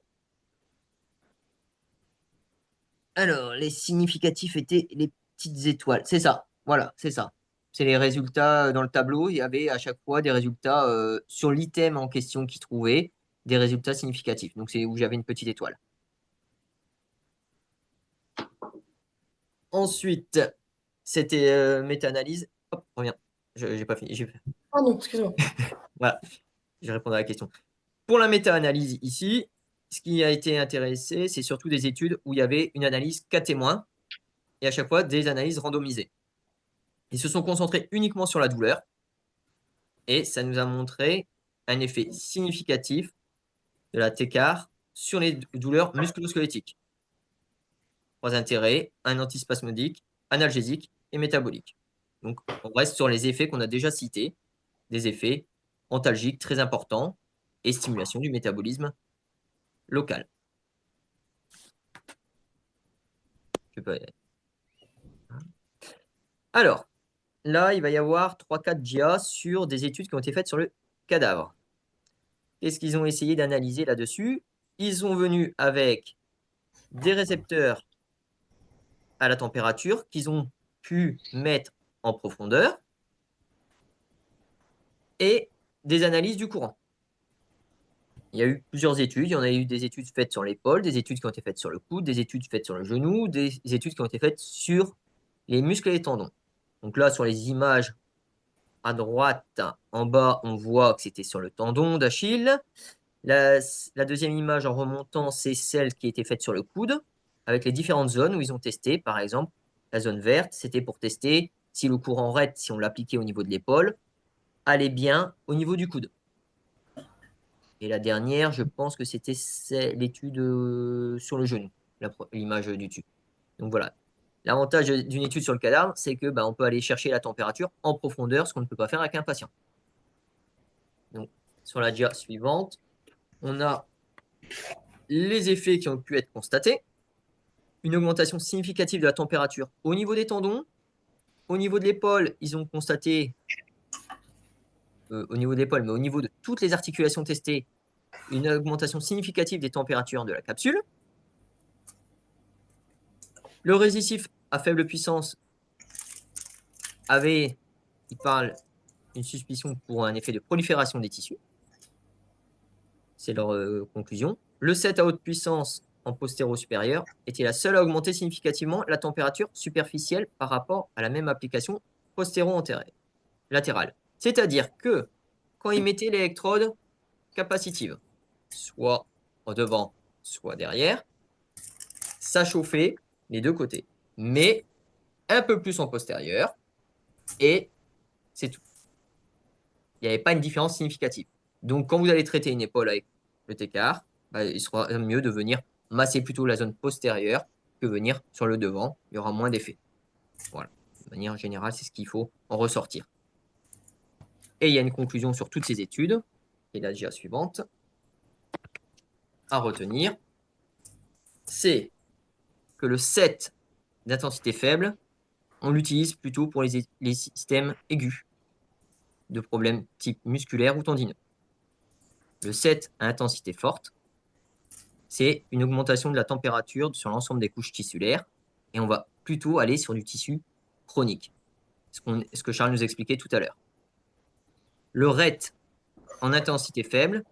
Alors, les significatifs étaient les petites étoiles. C'est ça, voilà, c'est ça. C'est les résultats dans le tableau. Il y avait à chaque fois des résultats sur l'item en question qui trouvait, des résultats significatifs. Donc, c'est où j'avais une petite étoile. Ensuite, c'était méta-analyse. Hop, reviens. J'ai pas fini. Pardon, excuse-moi. Voilà, je réponds à la question. Pour la méta-analyse ici, ce qui a été intéressé, c'est surtout des études où il y avait une analyse cas témoins et à chaque fois des analyses randomisées. Ils se sont concentrés uniquement sur la douleur et ça nous a montré un effet significatif de la TCAR sur les douleurs musculo-squelettiques. 3 intérêts, un antispasmodique, analgésique et métabolique. Donc, on reste sur les effets qu'on a déjà cités, des effets antalgiques très importants et stimulation du métabolisme local. Alors, là, il va y avoir 3-4 GIA sur des études qui ont été faites sur le cadavre. Qu'est-ce qu'ils ont essayé d'analyser là-dessus? Ils sont venus avec des récepteurs à la température qu'ils ont pu mettre en profondeur et des analyses du courant. Il y a eu plusieurs études. Il y en a eu des études faites sur l'épaule, des études qui ont été faites sur le coude, des études faites sur le genou, des études qui ont été faites sur les muscles et les tendons. Donc là, sur les images à droite, en bas, on voit que c'était sur le tendon d'Achille. La deuxième image en remontant, c'est celle qui a été faite sur le coude, avec les différentes zones où ils ont testé. Par exemple, la zone verte, c'était pour tester si le courant raide, si on l'appliquait au niveau de l'épaule, allait bien au niveau du coude. Et la dernière, je pense que c'était l'étude sur le genou, l'image du dessus. Donc voilà. L'avantage d'une étude sur le cadavre, c'est que on peut aller chercher la température en profondeur, ce qu'on ne peut pas faire avec un patient. Donc, sur la dia suivante, on a les effets qui ont pu être constatés. Une augmentation significative de la température au niveau des tendons. Au niveau de l'épaule, ils ont constaté, au niveau de l'épaule, mais au niveau de toutes les articulations testées, une augmentation significative des températures de la capsule. Le résistif à faible puissance avait, il parle, une suspicion pour un effet de prolifération des tissus. C'est leur conclusion. Le 7 à haute puissance en postéro-supérieur était la seule à augmenter significativement la température superficielle par rapport à la même application postéro-latérale. C'est-à-dire que quand ils mettaient l'électrode capacitive, soit en devant, soit derrière, ça chauffait les deux côtés, mais un peu plus en postérieur, et c'est tout. Il n'y avait pas une différence significative. Donc, quand vous allez traiter une épaule avec le TCAR, il sera mieux de venir masser plutôt la zone postérieure que venir sur le devant. Il y aura moins d'effet. Voilà. De manière générale, c'est ce qu'il faut en ressortir. Et il y a une conclusion sur toutes ces études, et la GIA suivante, à retenir, c'est que le 7 d'intensité faible, on l'utilise plutôt pour les systèmes aigus de problèmes type musculaire ou tendineux. Le 7 à intensité forte, c'est une augmentation de la température sur l'ensemble des couches tissulaires et on va plutôt aller sur du tissu chronique, ce que Charles nous expliquait tout à l'heure. Le RET en intensité faible,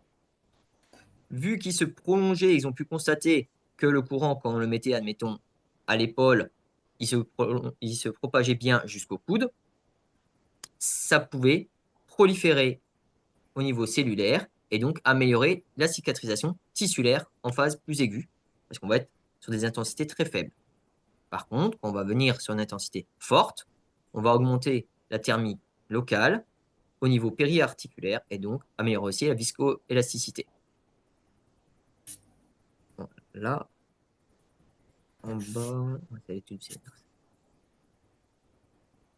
vu qu'il se prolongeait, ils ont pu constater que le courant, quand on le mettait, admettons, à l'épaule, il se propageait bien jusqu'au coude, ça pouvait proliférer au niveau cellulaire et donc améliorer la cicatrisation tissulaire en phase plus aiguë, parce qu'on va être sur des intensités très faibles. Par contre, quand on va venir sur une intensité forte, on va augmenter la thermie local au niveau périarticulaire et donc améliorer aussi la viscoélasticité. Bon, là, en bas,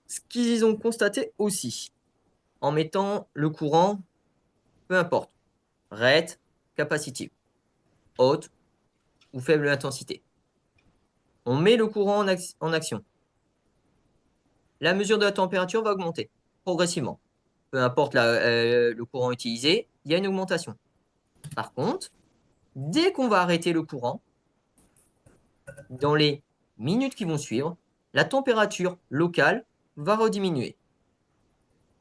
ce qu'ils ont constaté aussi, en mettant le courant, peu importe, raide, capacitive, haute ou faible intensité. On met le courant en action. La mesure de la température va augmenter progressivement. Peu importe le courant utilisé, il y a une augmentation. Par contre, dès qu'on va arrêter le courant, dans les minutes qui vont suivre, la température locale va rediminuer.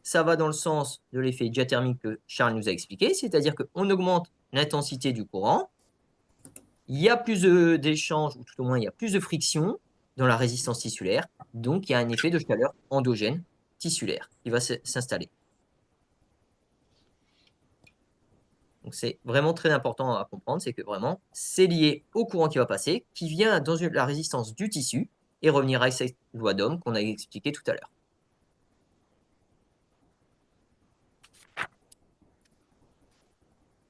Ça va dans le sens de l'effet diathermique que Charles nous a expliqué, c'est-à-dire qu'on augmente l'intensité du courant, il y a plus d'échanges, ou tout au moins il y a plus de friction dans la résistance tissulaire, donc il y a un effet de chaleur endogène tissulaire qui va s'installer. Donc c'est vraiment très important à comprendre, c'est que vraiment, c'est lié au courant qui va passer, qui vient dans la résistance du tissu, et revenir à cette loi d'Ohm qu'on a expliqué tout à l'heure.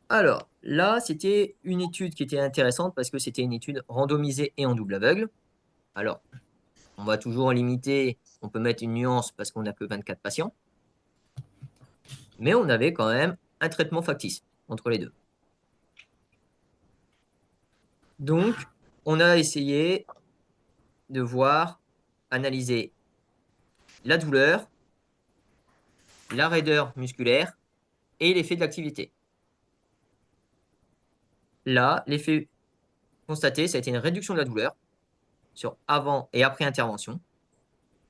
Alors, là, c'était une étude qui était intéressante parce que c'était une étude randomisée et en double aveugle. Alors, on va toujours limiter, on peut mettre une nuance parce qu'on n'a que 24 patients, mais on avait quand même un traitement factice entre les deux. Donc, on a essayé de voir, analyser la douleur, la raideur musculaire et l'effet de l'activité. Là, l'effet constaté, ça a été une réduction de la douleur sur avant et après intervention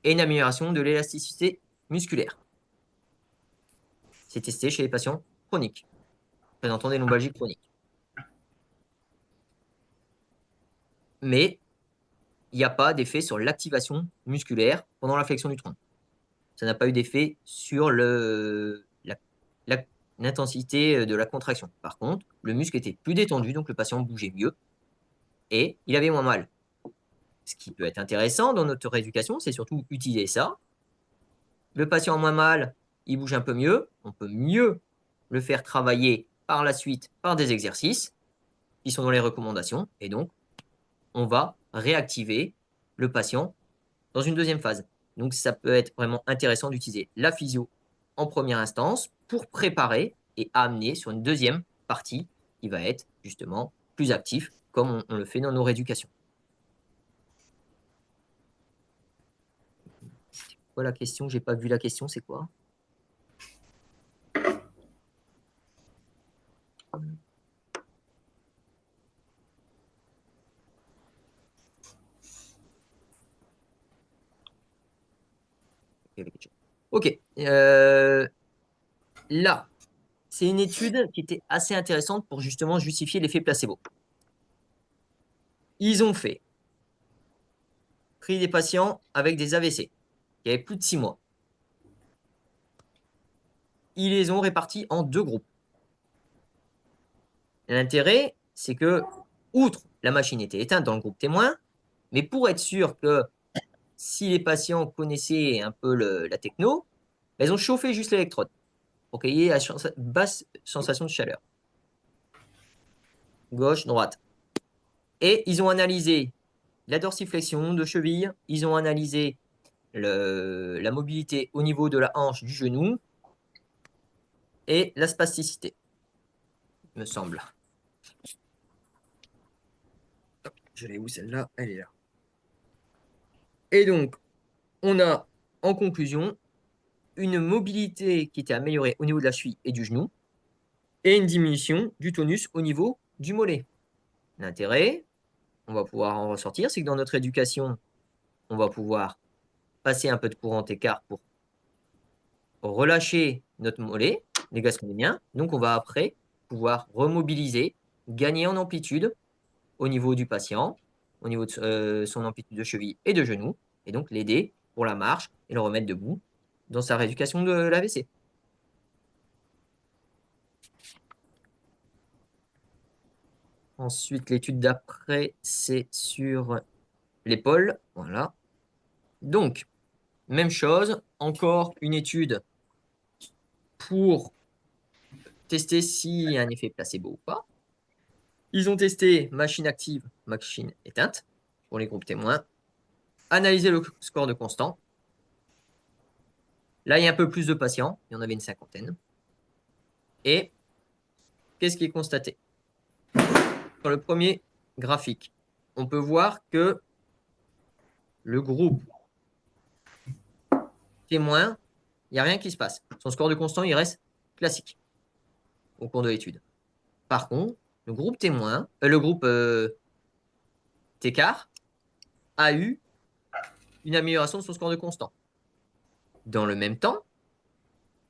et une amélioration de l'élasticité musculaire. C'est testé chez les patients chroniques, présentant des lombalgies chroniques. Mais il n'y a pas d'effet sur l'activation musculaire pendant la flexion du tronc. Ça n'a pas eu d'effet sur l'intensité de la contraction. Par contre, le muscle était plus détendu, donc le patient bougeait mieux et il avait moins mal. Ce qui peut être intéressant dans notre rééducation, c'est surtout utiliser ça. Le patient a moins mal, il bouge un peu mieux, on peut mieux le faire travailler par la suite par des exercices qui sont dans les recommandations et donc on va réactiver le patient dans une deuxième phase. Donc, ça peut être vraiment intéressant d'utiliser la physio en première instance pour préparer et amener sur une deuxième partie qui va être justement plus actif comme on le fait dans nos rééducations. C'est quoi la question? J'ai pas vu la question, c'est quoi? Ok. Là, c'est une étude qui était assez intéressante pour justement justifier l'effet placebo. Ils ont pris des patients avec des AVC qui avaient plus de 6 mois. Ils les ont répartis en 2 groupes. L'intérêt, c'est que, outre la machine était éteinte dans le groupe témoin, mais pour être sûr que si les patients connaissaient un peu la techno, ils ont chauffé juste l'électrode pour qu'il y ait la basse sensation de chaleur. Gauche, droite. Et ils ont analysé la dorsiflexion de cheville, ils ont analysé la mobilité au niveau de la hanche du genou et la spasticité, me semble. Je l'ai où celle-là? Elle est là. Et donc, on a en conclusion une mobilité qui était améliorée au niveau de la cheville et du genou et une diminution du tonus au niveau du mollet. L'intérêt, on va pouvoir en ressortir, c'est que dans notre éducation, on va pouvoir passer un peu de courant écart pour relâcher notre mollet, les gastrocnémiens. Donc, on va après pouvoir remobiliser, gagner en amplitude au niveau du patient, au niveau de son amplitude de cheville et de genou, et donc l'aider pour la marche et le remettre debout dans sa rééducation de l'AVC. Ensuite, l'étude d'après, c'est sur l'épaule. Voilà. Donc, même chose, encore une étude pour tester s'il y a un effet placebo ou pas. Ils ont testé machine active, machine éteinte pour les groupes témoins, analysé le score de constant. Là, il y a un peu plus de patients, il y en avait une 50aine. Et qu'est-ce qui est constaté? Sur le premier graphique, on peut voir que le groupe témoin, il n'y a rien qui se passe. Son score de constant, il reste classique au cours de l'étude. Par contre, le groupe témoin, le groupe Técart a eu une amélioration de son score de constant. Dans le même temps,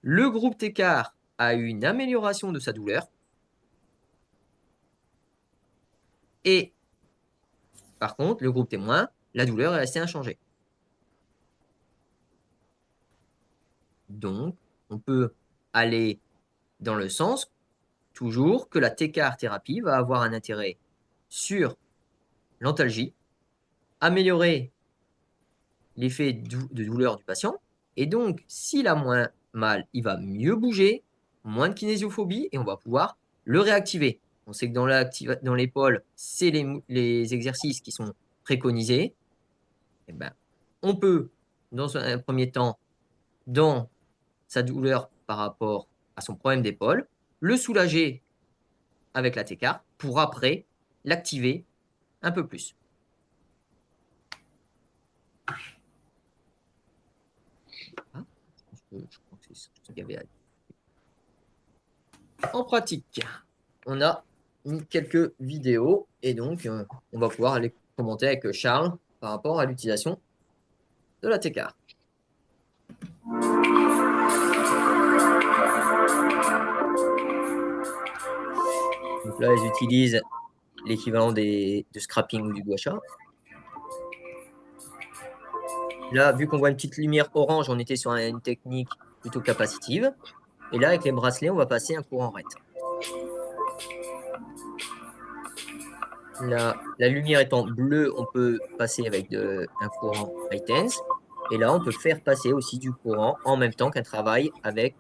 le groupe Técart a eu une amélioration de sa douleur. Et par contre, le groupe témoin, la douleur est restée inchangée. Donc, on peut aller dans le sens toujours que la Técart thérapie va avoir un intérêt sur l'antalgie, améliorer l'effet de douleur du patient. Et donc, s'il a moins mal, il va mieux bouger, moins de kinésiophobie, et on va pouvoir le réactiver. On sait que dans l'épaule, c'est les exercices qui sont préconisés. Et ben, on peut, dans un premier temps, dans sa douleur par rapport à son problème d'épaule, le soulager avec la Técart pour après l'activer un peu plus. Ah, je crois que c'est ce qu'il y avait à dire. En pratique, on a quelques vidéos et donc on va pouvoir aller commenter avec Charles par rapport à l'utilisation de la Técart. Donc là, ils utilisent l'équivalent de scrapping ou du gua sha. Là, vu qu'on voit une petite lumière orange, on était sur une technique plutôt capacitive. Et là, avec les bracelets, on va passer un courant RET. Là, la lumière étant bleue, on peut passer avec un courant high tense. Et là, on peut faire passer aussi du courant en même temps qu'un travail avec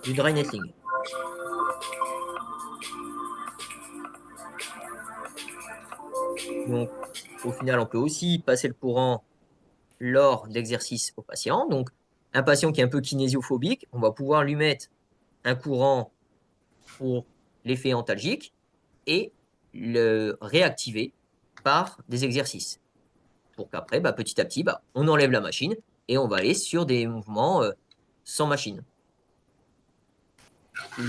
du dry nettling. Donc, au final, on peut aussi passer le courant lors d'exercices au patient. Donc, un patient qui est un peu kinésiophobique, on va pouvoir lui mettre un courant pour l'effet antalgique et le réactiver par des exercices. Pour qu'après, petit à petit, on enlève la machine et on va aller sur des mouvements sans machine.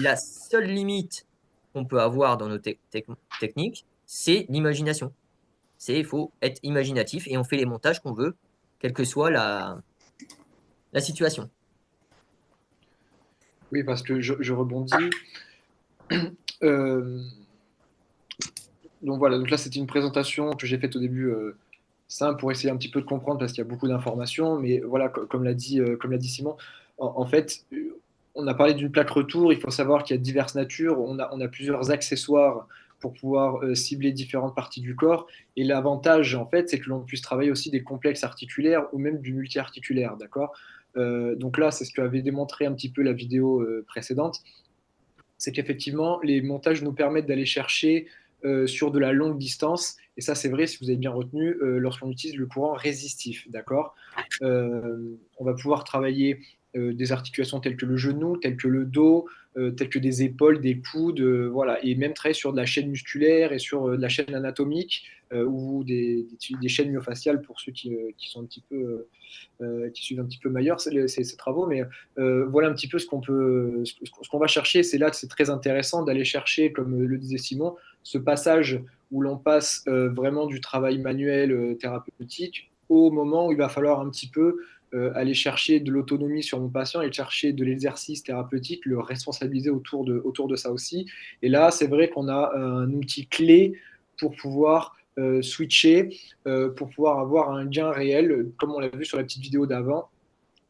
La seule limite qu'on peut avoir dans nos techniques, c'est l'imagination. Il faut être imaginatif et on fait les montages qu'on veut, quelle que soit la situation. Oui, parce que je rebondis. Donc voilà, donc là c'était une présentation que j'ai faite au début simple pour essayer un petit peu de comprendre parce qu'il y a beaucoup d'informations, mais voilà, comme l'a dit Simon, en fait, on a parlé d'une plaque retour, il faut savoir qu'il y a diverses natures, on a plusieurs accessoires pour pouvoir cibler différentes parties du corps, et l'avantage en fait c'est que l'on puisse travailler aussi des complexes articulaires ou même du multi-articulaire, d'accord. Donc là c'est ce qu'avait démontré un petit peu la vidéo précédente, c'est qu'effectivement, les montages nous permettent d'aller chercher sur de la longue distance. Et ça, c'est vrai, si vous avez bien retenu, lorsqu'on utilise le courant résistif. D'accord. On va pouvoir travailler des articulations telles que le genou, telles que le dos, telles que des épaules, des coudes, voilà, et même travailler sur de la chaîne musculaire et sur de la chaîne anatomique ou des chaînes myofasciales pour ceux qui sont un petit peu qui suivent un petit peu Mayer, ces travaux, mais voilà un petit peu ce qu'on va chercher. C'est là que c'est très intéressant d'aller chercher, comme le disait Simon, ce passage où l'on passe vraiment du travail manuel thérapeutique au moment où il va falloir un petit peu aller chercher de l'autonomie sur mon patient et chercher de l'exercice thérapeutique, le responsabiliser autour de ça aussi. Et là, c'est vrai qu'on a un outil clé pour pouvoir switcher, pour pouvoir avoir un gain réel, comme on l'a vu sur la petite vidéo d'avant.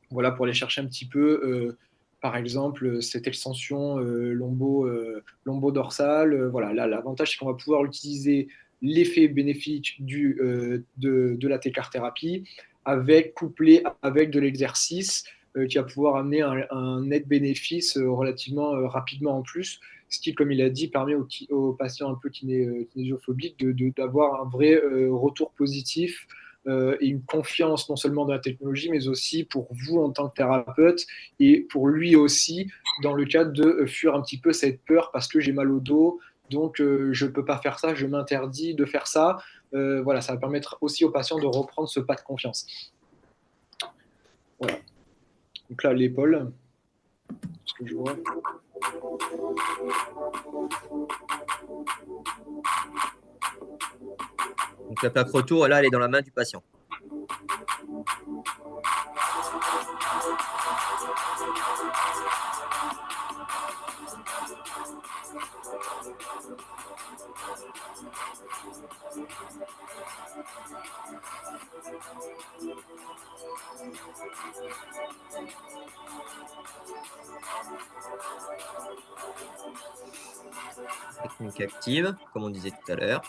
Voilà, pour aller chercher un petit peu, par exemple, cette extension lombo-dorsale. Voilà, là, l'avantage, c'est qu'on va pouvoir utiliser l'effet bénéfique de la Técart thérapie couplé avec de l'exercice qui va pouvoir amener un net bénéfice relativement rapidement en plus, ce qui, comme il a dit, permet aux patients un peu kinésiophobiques d'avoir un vrai retour positif et une confiance non seulement dans la technologie, mais aussi pour vous en tant que thérapeute et pour lui aussi, dans le cadre de fuir un petit peu cette peur parce que j'ai mal au dos, donc je ne peux pas faire ça, je m'interdis de faire ça. Voilà, ça va permettre aussi aux patients de reprendre ce pas de confiance. Voilà. Donc là, l'épaule, ce que je vois. Donc la plaque retour, là, elle est dans la main du patient. Technique active, comme on disait tout à l'heure.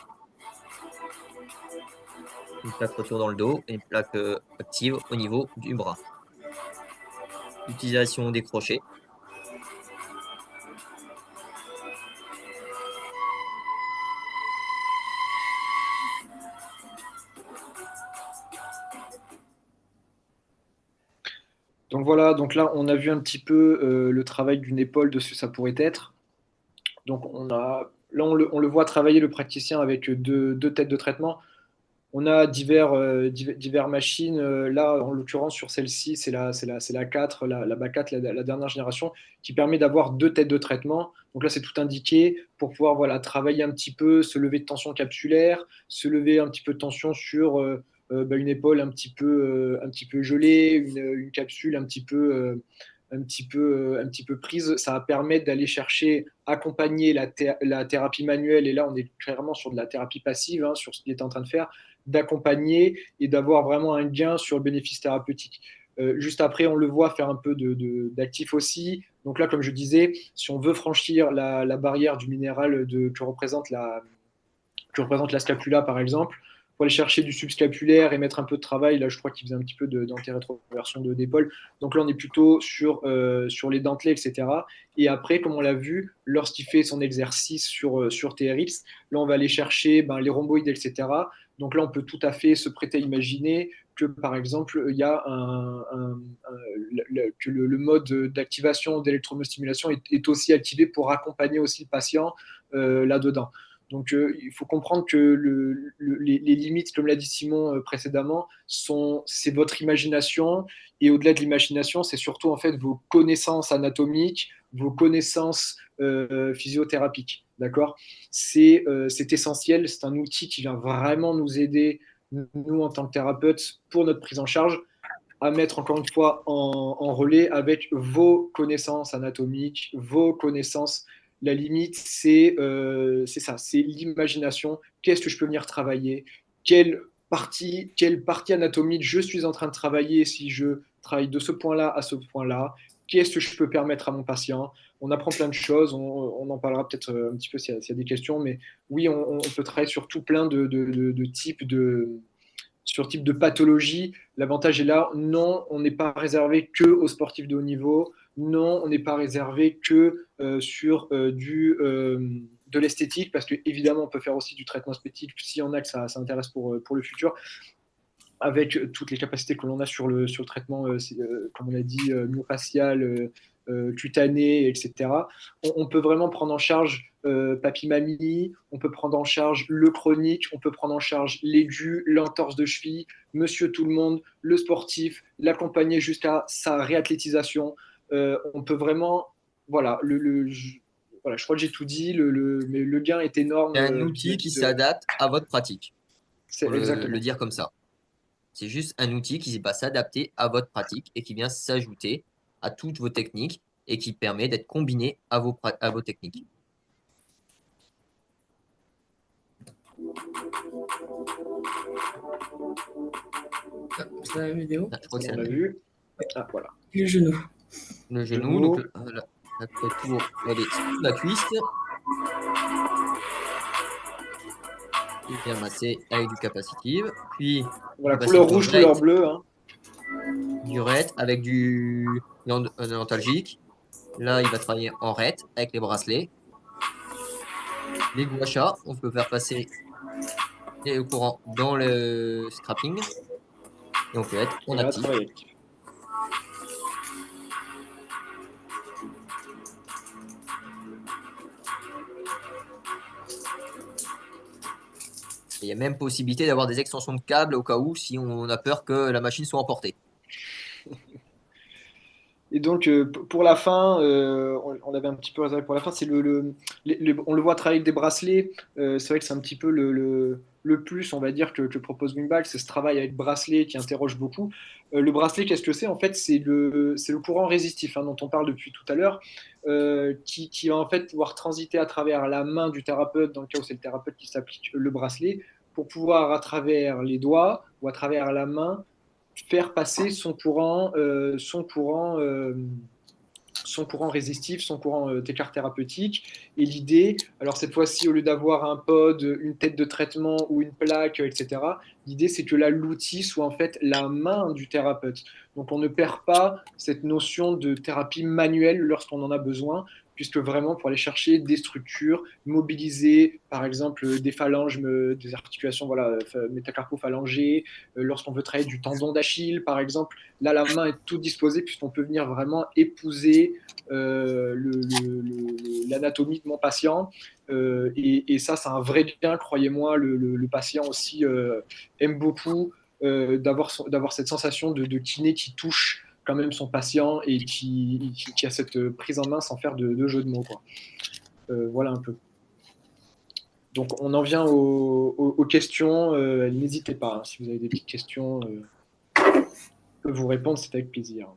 Une plaque retour dans le dos et une plaque active au niveau du bras. Utilisation des crochets. Donc voilà, donc là on a vu un petit peu le travail d'une épaule de ce que ça pourrait être. Donc là on le voit travailler le praticien avec deux têtes de traitement. On a divers machines. Là, en l'occurrence, sur celle-ci, c'est la 4, la BA4, la dernière génération, qui permet d'avoir deux têtes de traitement. Donc là, c'est tout indiqué pour pouvoir voilà, travailler un petit peu, se lever de tension capsulaire, se lever un petit peu de tension sur une épaule un petit peu gelée, une capsule un petit peu prise. Ça va permettre d'aller chercher, accompagner la thérapie manuelle. Et là, on est clairement sur de la thérapie passive, hein, sur ce qu'il est en train de faire, d'accompagner et d'avoir vraiment un gain sur le bénéfice thérapeutique. Juste après, on le voit faire un peu d'actif aussi. Donc là, comme je disais, si on veut franchir la barrière du minéral que représente la scapula, par exemple, pour aller chercher du subscapulaire et mettre un peu de travail. Là, je crois qu'il faisait un petit peu d'antérétroversion d'épaule. Donc là, on est plutôt sur les dentelés, etc. Et après, comme on l'a vu, lorsqu'il fait son exercice sur TRX, là, on va aller chercher les rhomboïdes, etc. Donc là, on peut tout à fait se prêter à imaginer que, par exemple, il y a que le mode d'activation d'électromyostimulation est aussi activé pour accompagner aussi le patient là-dedans. Donc, il faut comprendre que les limites, comme l'a dit Simon précédemment, c'est votre imagination. Et au-delà de l'imagination, c'est surtout en fait vos connaissances anatomiques, vos connaissances physiothérapiques. D'accord? C'est essentiel. C'est un outil qui vient vraiment nous aider, nous, en tant que thérapeutes, pour notre prise en charge, à mettre encore une fois en relais avec vos connaissances anatomiques, vos connaissances. La limite, c'est ça, c'est l'imagination. Qu'est-ce que je peux venir travailler? Quelle partie anatomique je suis en train de travailler si je travaille de ce point-là à ce point-là? Qu'est-ce que je peux permettre à mon patient? On apprend plein de choses, on en parlera peut-être un petit peu s'il y a des questions, mais oui, on peut travailler sur tout plein de types sur type de pathologie. L'avantage est là, non, on n'est pas réservé que aux sportifs de haut niveau, non, on n'est pas réservé que sur de l'esthétique, parce qu'évidemment, on peut faire aussi du traitement esthétique s'il y en a que ça intéresse pour le futur, avec toutes les capacités que l'on a sur le traitement, comme on a dit, myofacial, cutané, etc. On peut vraiment prendre en charge papy-mamie, on peut prendre en charge le chronique, on peut prendre en charge l'aigu, l'entorse de cheville, monsieur tout le monde, le sportif, l'accompagner jusqu'à sa réathlétisation. On peut vraiment, voilà, voilà, je crois que j'ai tout dit, mais le gain est énorme. C'est un outil qui s'adapte à votre pratique. C'est Faut exactement le dire comme ça. C'est juste un outil qui va s'adapter à votre pratique et qui vient s'ajouter à toutes vos techniques et qui permet d'être combiné à vos techniques. C'est la vidéo. Je crois que c'est on l'a vu. Ah, voilà. Le genou. Le genou, donc la retour, elle est sous la cuisse. Et bien massé avec du capacitive. Puis, voilà, couleur rouge, couleur bleue. Hein. du RET avec du antalgique. Là, il va travailler en RET avec les bracelets. Les gua sha, on peut faire passer le courant dans le scrapping. Et on peut être en Et là, actif. travailler. Il y a même possibilité d'avoir des extensions de câbles au cas où, si on a peur que la machine soit emportée. Et donc, pour la fin, on l'avait un petit peu réservé pour la fin, c'est on le voit travailler avec des bracelets. C'est vrai que c'est un petit peu le plus, on va dire, que propose Wimball, c'est ce travail avec bracelet qui interroge beaucoup. Le bracelet, qu'est-ce que c'est? En fait, c'est le courant résistif, hein, dont on parle depuis tout à l'heure, qui va en fait pouvoir transiter à travers la main du thérapeute, dans le cas où c'est le thérapeute qui s'applique le bracelet, pour pouvoir, à travers les doigts ou à travers la main, faire passer son courant résistif, son courant écart thérapeutique. Et l'idée, alors cette fois-ci, au lieu d'avoir un pod, une tête de traitement ou une plaque, etc., l'idée, c'est que là, l'outil soit en fait la main du thérapeute. Donc on ne perd pas cette notion de thérapie manuelle lorsqu'on en a besoin, puisque vraiment, pour aller chercher des structures, mobiliser, par exemple, des phalanges, des articulations, voilà, métacarpophalangées, lorsqu'on veut travailler du tendon d'Achille, par exemple, là, la main est toute disposée, puisqu'on peut venir vraiment épouser l'anatomie de mon patient. Et ça, c'est un vrai bien, croyez-moi, le patient aussi aime beaucoup d'avoir cette sensation de kiné qui touche quand même son patient et qui a cette prise en main sans faire de jeu de mots, quoi. Voilà un peu. Donc on en vient aux questions. N'hésitez pas, hein, si vous avez des petites questions, je peux vous répondre, c'est avec plaisir.